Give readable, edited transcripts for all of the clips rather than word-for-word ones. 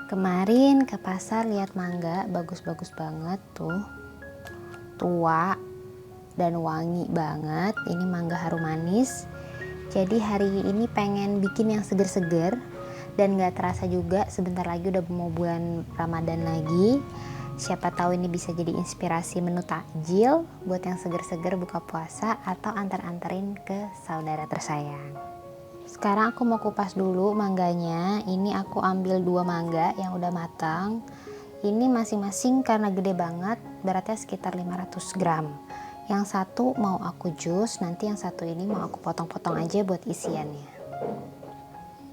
Kemarin ke pasar lihat mangga, bagus-bagus banget tuh. Tua dan wangi banget. Ini mangga harum manis. Jadi hari ini pengen bikin yang seger-seger dan gak terasa juga sebentar lagi udah mau bulan Ramadan lagi. Siapa tahu ini bisa jadi inspirasi menu takjil buat yang seger-seger buka puasa atau antar-anterin ke saudara tersayang. Sekarang aku mau kupas dulu mangganya. Ini aku ambil 2 mangga yang udah matang. Ini masing-masing karena gede banget, beratnya sekitar 500 gram. Yang satu mau aku jus, nanti yang satu ini mau aku potong-potong aja buat isiannya.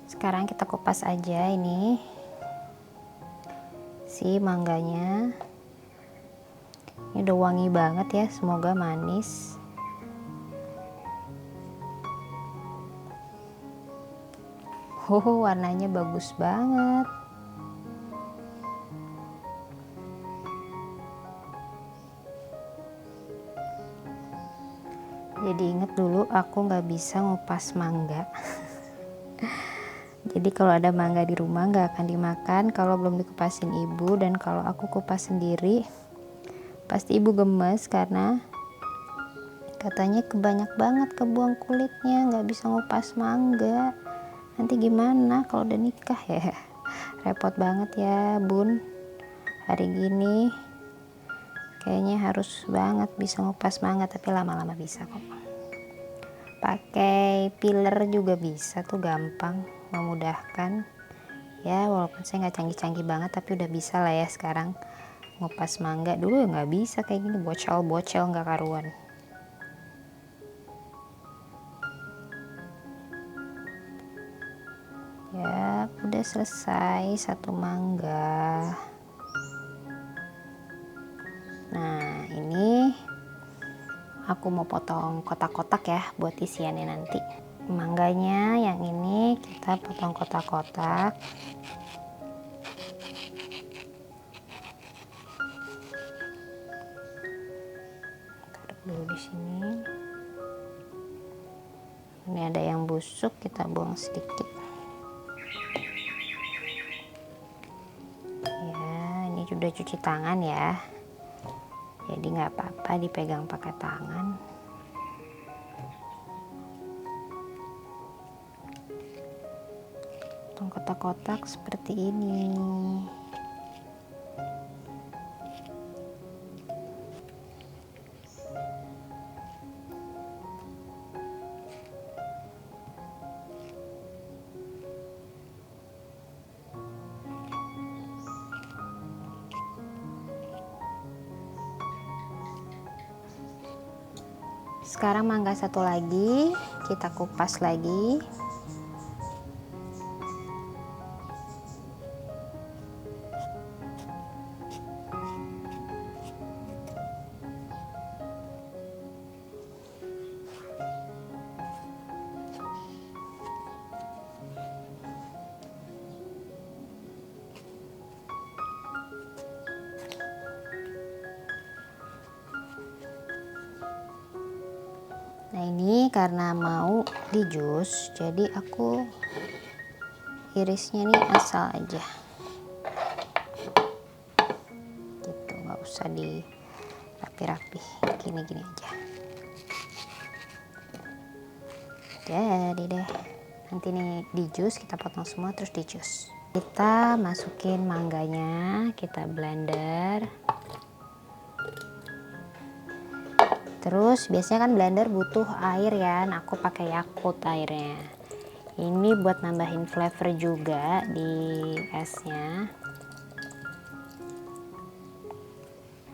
Sekarang kita kupas aja ini si mangganya. Ini udah wangi banget ya, semoga manis. Warnanya bagus banget. Jadi inget dulu aku nggak bisa ngupas mangga. Jadi kalau ada mangga di rumah nggak akan dimakan kalau belum dikupasin ibu, dan kalau aku kupas sendiri pasti ibu gemes karena katanya kebanyak banget kebuang kulitnya, nggak bisa ngupas mangga. Nanti gimana kalau udah nikah ya? Repot banget ya bun. Hari gini kayaknya harus banget bisa ngupas mangga, tapi lama-lama bisa kok. Pakai peeler juga bisa tuh, gampang, memudahkan. Ya walaupun saya nggak canggih-canggih banget, tapi udah bisa lah ya sekarang ngupas mangga. Dulu ya nggak bisa kayak gini, bocel-bocel nggak karuan. Ya udah selesai satu mangga. Nah ini aku mau potong kotak-kotak ya buat isiannya nanti. Mangganya yang ini kita potong kotak-kotak. Taruh dulu di sini. Ini ada yang busuk, kita buang sedikit. Ini sudah cuci tangan ya, jadi nggak apa-apa dipegang pakai tangan. Potong kotak-kotak seperti ini. Sekarang mangga satu lagi kita kupas lagi. Nah ini karena mau di jus, jadi aku irisnya nih asal aja gitu, nggak usah di rapi-rapi, gini-gini aja. Jadi deh, nanti nih di jus kita potong semua terus di jus. Kita masukin mangganya, kita blender. Terus biasanya kan blender butuh air ya, nah aku pakai Yakult airnya. Ini buat nambahin flavor juga di esnya.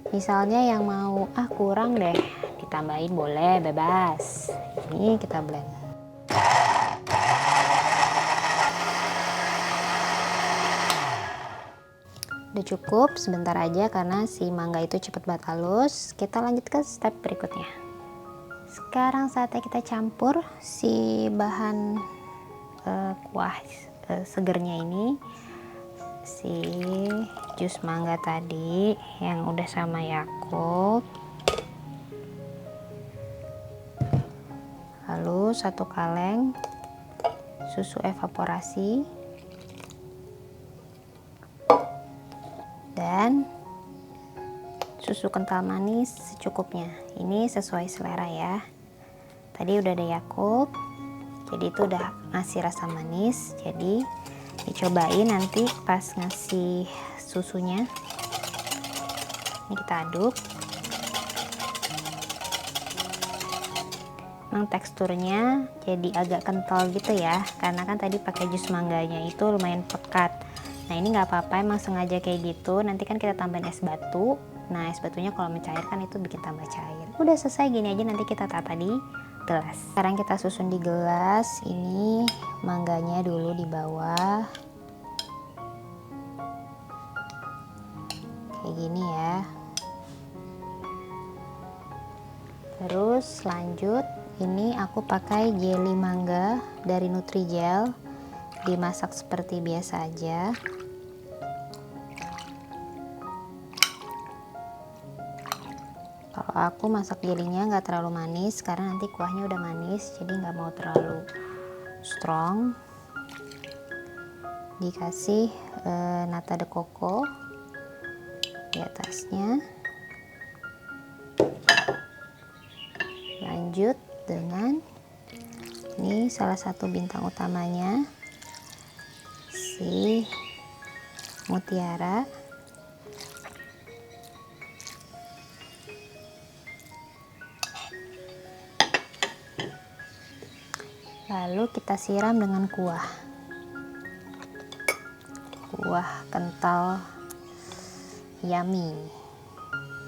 Misalnya yang mau kurang deh ditambahin boleh, bebas. Ini kita blend. Udah cukup, sebentar aja karena si mangga itu cepet banget halus. Kita lanjut ke step berikutnya. Sekarang saatnya kita campur si bahan kuah segernya ini, si jus mangga tadi yang udah sama Yakult. Lalu 1 kaleng susu evaporasi. dan susu kental manis secukupnya. Ini sesuai selera ya. Tadi udah ada Yakult, jadi itu udah ngasih rasa manis. Jadi dicobain nanti pas ngasih susunya. Ini kita aduk. Memang teksturnya jadi agak kental gitu ya, karena kan tadi pakai jus mangganya itu lumayan pekat. Nah ini nggak apa-apa, emang sengaja kayak gitu. Nanti kan kita tambahin es batu. Nah es batunya kalau mencairkan itu bikin tambah cair. Udah selesai, gini aja nanti kita tata di gelas. Sekarang kita susun di gelas. Ini mangganya dulu di bawah. Kayak gini ya. Terus lanjut, ini aku pakai jelly mangga dari Nutrijel. Dimasak seperti biasa aja. Kalau aku masak jelinya nggak terlalu manis karena nanti kuahnya udah manis, jadi nggak mau terlalu strong. Dikasih nata de coco di atasnya. Lanjut dengan ini salah satu bintang utamanya, si mutiara. Lalu kita siram dengan kuah kental yummy.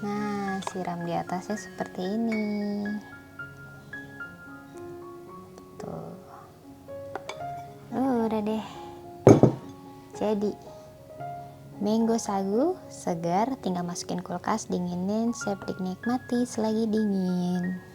Nah, siram di atasnya seperti ini. Tuh. Udah deh. Jadi mango sagu segar, tinggal masukin kulkas, dinginin, siap dinikmati selagi dingin.